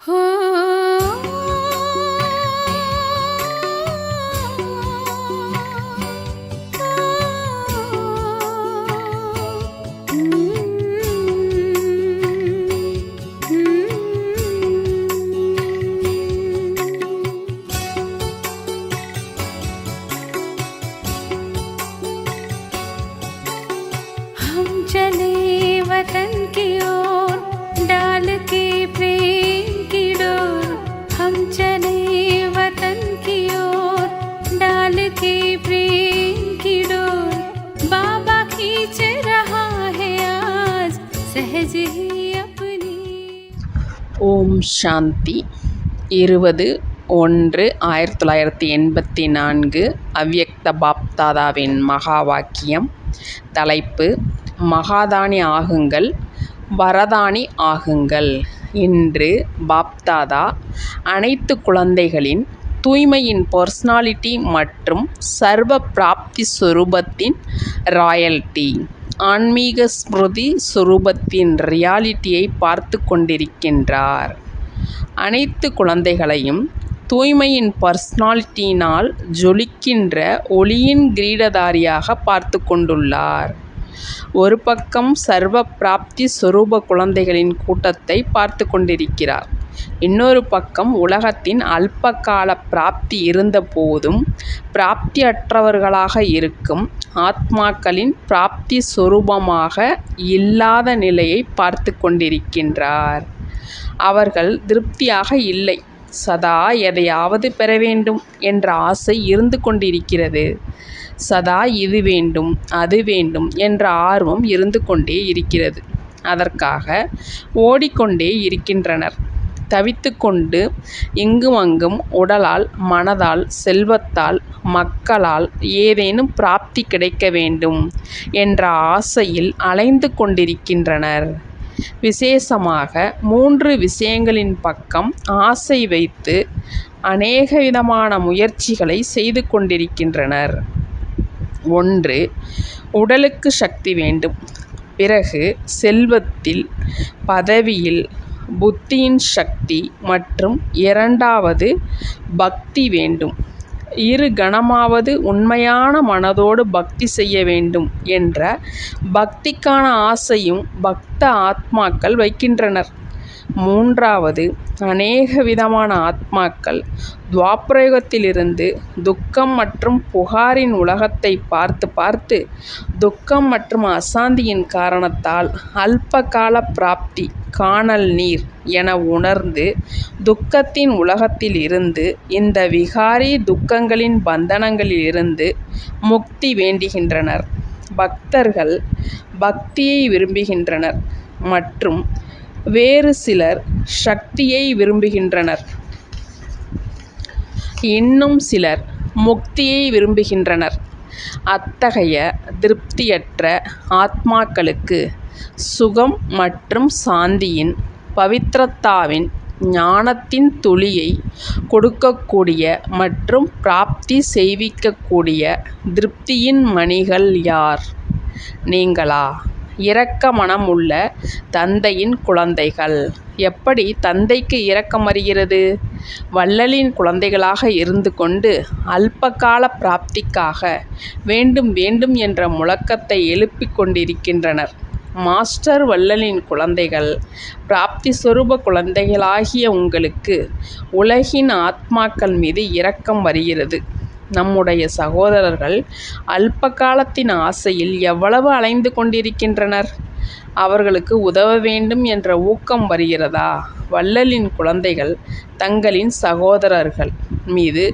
हम चले वतन की ओर डाल के प्रेम की डोर। हम चले वतन की ओर डाल के प्रेम की डोर। बाबा खींच रहा है आज सहज ही अपनी। ஓம் சாந்தி 20-1-1984 அவ்யக்த பாப்தாதாவின் மகா வாக்கியம். தலைப்பு: மகாதானி ஆகுங்கள், வரதானி ஆகுங்கள். இன்று பாப்தாதா அனைத்து குழந்தைகளின் தூய்மையின் பர்சனாலிட்டி மற்றும் சர்வ பிராப்தி சொரூபத்தின் ராயல்டி, ஆன்மீக ஸ்மிருதி சொரூபத்தின் ரியாலிட்டியை பார்த்து கொண்டிருக்கின்றார். அனைத்து குழந்தைகளையும் தூய்மையின் பர்சனாலிட்டியினால் ஜொலிக்கின்ற ஒளியின் கிரீடதாரியாக பார்த்து கொண்டுள்ளார். ஒரு பக்கம் சர்வ பிராப்தி சொரூப குழந்தைகளின் கூட்டத்தை பார்த்து கொண்டிருக்கிறார். இன்னொரு பக்கம் உலகத்தின் அல்பகால பிராப்தி இருந்த போதும் பிராப்தி அற்றவர்களாக இருக்கும் ஆத்மாக்களின் பிராப்தி சொரூபமாக இல்லாத நிலையை பார்த்து கொண்டிருக்கின்றார். அவர்கள் திருப்தியாக இல்லை. சதா எதையாவது பெற வேண்டும் என்ற ஆசை இருந்து கொண்டிருக்கிறது. சதா இது வேண்டும் அது வேண்டும் என்ற ஆர்வம் இருந்து கொண்டே இருக்கிறது. அதற்காக ஓடிக்கொண்டே இருக்கின்றனர். தவித்து கொண்டு இங்கும் அங்கும் உடலால், மனதால், செல்வத்தால், மக்களால் ஏதேனும் பிராப்தி கிடைக்க வேண்டும் என்ற ஆசையில் அலைந்து கொண்டிருக்கின்றனர். விசேஷமாக 3 விஷயங்களின் பக்கம் ஆசை வைத்து அநேக விதமான முயற்சிகளை செய்து கொண்டிருக்கின்றனர். 1. உடலுக்கு சக்தி வேண்டும். பிறகு செல்வத்தில், பதவியில், புத்தியின் சக்தி மற்றும் 2வது பக்தி வேண்டும். 2 கணமாவது உண்மையான மனதோடு பக்தி செய்ய வேண்டும் என்ற பக்திக்கான ஆசையும் பக்த ஆத்மாக்கள் வைக்கின்றனர். 3வது, அநேக விதமான ஆத்மாக்கள் துவாபரயுகத்திலிருந்து துக்கம் மற்றும் புகாரின் உலகத்தை பார்த்து பார்த்து துக்கம் மற்றும் அசாந்தியின் காரணத்தால் அல்பகால பிராப்தி, கானல் நீர் என உணர்ந்து துக்கத்தின் உலகத்தில் இருந்து, இந்த விகாரி துக்கங்களின் பந்தனங்களிலிருந்து முக்தி வேண்டுகின்றனர். பக்தர்கள் பக்தியை விரும்புகின்றனர் மற்றும் வேறு சிலர் சக்தியை விரும்புகின்றனர். இன்னும் சிலர் முக்தியை விரும்புகின்றனர். அத்தகைய திருப்தியற்ற ஆத்மாக்களுக்கு சுகம் மற்றும் சாந்தியின், பவித்ரத்தாவின், ஞானத்தின் துளியை கொடுக்கக்கூடிய மற்றும் பிராப்தி செய்விக்கக்கூடிய திருப்தியின் மணிகள் யார்? நீங்களா? இரக்க மனம் உள்ள தந்தையின் குழந்தைகள். எப்படி தந்தைக்கு இரக்கம் வருகிறது? வள்ளலின் குழந்தைகளாக இருந்து கொண்டு அல்பகால பிராப்திக்காக வேண்டும் வேண்டும் என்ற முழக்கத்தை எழுப்பிக் கொண்டிருக்கின்றனர். மாஸ்டர் வள்ளலின் குழந்தைகள், பிராப்தி சொரூப குழந்தைகளாகிய உங்களுக்கு உலகின் ஆத்மாக்கள் மீது இரக்கம் வருகிறது. நம்முடைய சகோதரர்கள் அல்பகாலத்தின் ஆசையில் எவ்வளவு அலைந்து கொண்டிருக்கின்றனர். அவர்களுக்கு உதவ வேண்டும் என்ற ஊக்கம் வருகிறதா? வள்ளலின் குழந்தைகள் தங்களின் சகோதரர்கள் மீது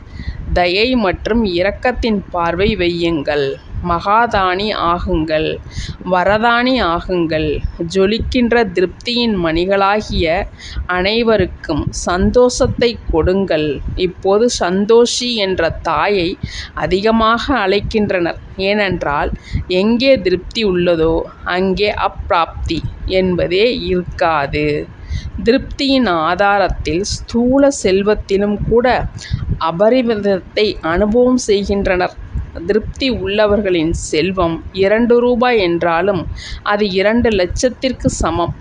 தயை மற்றும் இரக்கத்தின் பார்வை வையுங்கள். மகாதானி ஆகுங்கள், வரதானி ஆகுங்கள். ஜொலிக்கின்ற திருப்தியின் மணிகளாகிய அனைவருக்கும் சந்தோஷத்தை கொடுங்கள். இப்போது சந்தோஷி என்ற தாயை அதிகமாக அழைக்கின்றனர். ஏனென்றால் எங்கே திருப்தி உள்ளதோ அங்கே அப்பிராப்தி என்பதே இருக்காது. திருப்தியின் ஆதாரத்தில் ஸ்தூல செல்வத்திலும் கூட அபரிமிதத்தை அனுபவம் செய்கின்றனர். திருப்தி உள்ளவர்களின் செல்வம் 2 ரூபாய் என்றாலும் அது 2 லட்சத்திற்கு சமம்.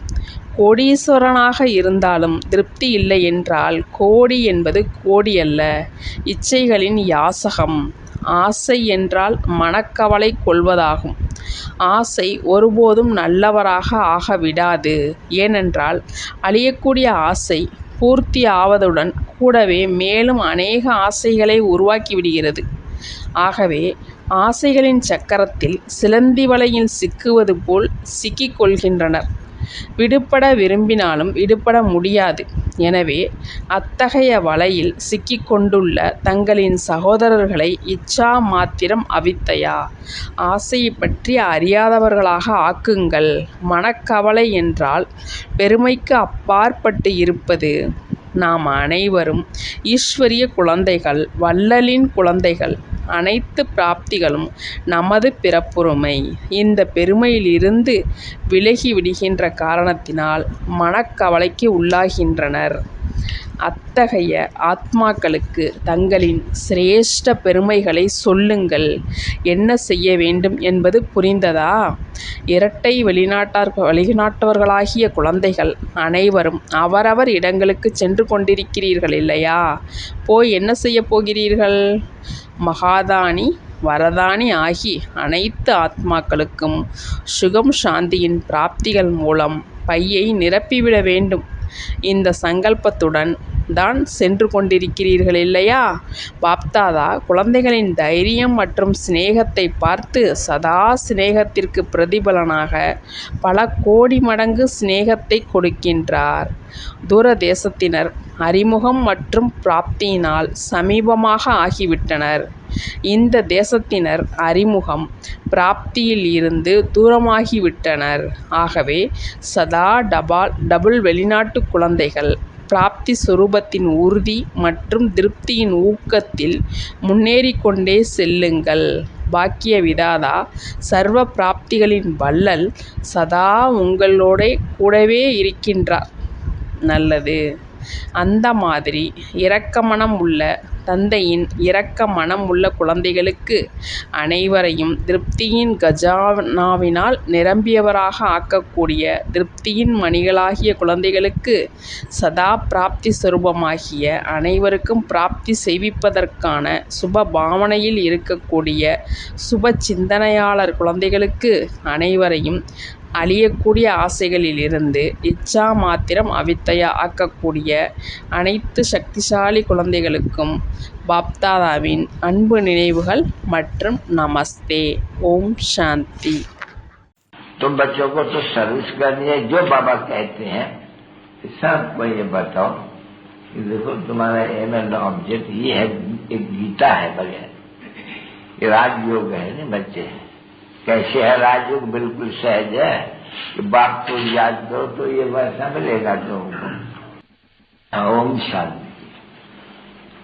கோடீஸ்வரனாக இருந்தாலும் திருப்தி இல்லை என்றால் கோடி என்பது கோடி அல்ல, இச்சைகளின் யாசகம். ஆசை என்றால் மனக்கவலை கொள்வதாகும். ஆசை ஒருபோதும் நல்லவராக ஆகவிடாது. ஏனென்றால் அழியக்கூடிய ஆசை பூர்த்தி ஆவதுடன் கூடவே மேலும் அநேக ஆசைகளை உருவாக்கிவிடுகிறது. ஆகவே ஆசைகளின் சக்கரத்தில் சிலந்தி வலையில் சிக்குவது போல் சிக்கிக் கொள்கின்றனர். விடுபட விரும்பினாலும் விடுபட முடியாது. எனவே அத்தகைய வலையில் சிக்கிக் கொண்டுள்ள தங்களின் சகோதரர்களை இச்சா மாத்திரம் அவித்தையா, ஆசையை பற்றி அறியாதவர்களாக ஆக்குங்கள். மனக்கவலை என்றால் பெருமைக்கு அப்பாற்பட்டு இருப்பது. நாம் அனைவரும் ஈஸ்வரிய குழந்தைகள், வள்ளலின் குழந்தைகள். அனைத்து பிராப்திகளும் நமது பிறப்புரிமை. இந்த பெருமையிலிருந்து விலகி விடுகின்ற காரணத்தினால் மனக்கவலைக்கு உள்ளாகின்றனர். அத்தகைய ஆத்மாக்களுக்கு தங்களின் சிரேஷ்ட பெருமைகளை சொல்லுங்கள். என்ன செய்ய வேண்டும் என்பது புரிந்ததா? இரட்டை வெளிநாட்டவர்களாகிய குழந்தைகள் அனைவரும் அவரவர் இடங்களுக்கு சென்று கொண்டிருக்கிறீர்கள் இல்லையா? போய் என்ன செய்ய போகிறீர்கள்? மகாதானி வரதானி ஆகி அனைத்து ஆத்மாக்களுக்கும் சுகம் சாந்தியின் பிராப்திகள் மூலம் பையை நிரப்பிவிட வேண்டும். இந்த சங்கல்பத்துடன் தான் சென்று கொண்டிருக்கிறீர்கள் இல்லையா? பாப்தாதா குழந்தைகளின் தைரியம் மற்றும் சிநேகத்தை பார்த்து சதா சிநேகத்திற்கு பிரதிபலனாக பல கோடி மடங்கு சிநேகத்தை கொடுக்கின்றார். தூரதேசத்தினர் அறிமுகம் மற்றும் பிராப்தியினால் சமீபமாக ஆகிவிட்டனர். இந்த தேசத்தினர் அறிமுகம் பிராப்தியில் இருந்து தூரமாகிவிட்டனர். ஆகவே சதா டபுள் வெளிநாட்டு குழந்தைகள் பிராப்தி சுரூபத்தின் உறுதி மற்றும் திருப்தியின் ஊக்கத்தில் முன்னேறிக்கொண்டே செல்லுங்கள். பாக்கிய விதாதா சர்வ பிராப்திகளின் வள்ளல் சதா உங்களோட கூடவே இருக்கின்றார். நல்லது. அந்த மாதிரி இரக்க மனம் உள்ள தந்தையின் இரக்க மனம் உள்ள குழந்தைகளுக்கு அனைவரையும் திருப்தியின் கஜானாவினால் நிரம்பியவராக ஆக்கக்கூடிய திருப்தியின் மணிகளாகிய குழந்தைகளுக்கு சதா பிராப்தி சுரூபமாகிய அனைவருக்கும் பிராப்தி செய்விப்பதற்கான சுப பாவனையில் இருக்கக்கூடிய சுப சிந்தனையாளர் குழந்தைகளுக்கு அனைவரையும் அழியக்கூடிய ஆசைகளிலிருந்து இச்சா மாத்திரம் அவித்தையா ஆக்கக்கூடிய அனைத்து சக்திசாலி குழந்தைகளுக்கும் பாப்தாதாவின் அன்பு நினைவுகள் மற்றும் நமஸ்தே. ஓம் சாந்தி. तो बच्चों को तो सर्विस करनी है जो बाबा कहते हैं। सबको ये बताओ कि देखो तुम्हारा एम एंड ऑब्जेक्ट ये है, एक गीता है बढ़िया, ये राजयोग है ना बच्चे। कैसे है राजयोग? बिल्कुल सहज है कि बाप को याद करो तो ये वैसा मिलेगा तुमको। ओम शांति।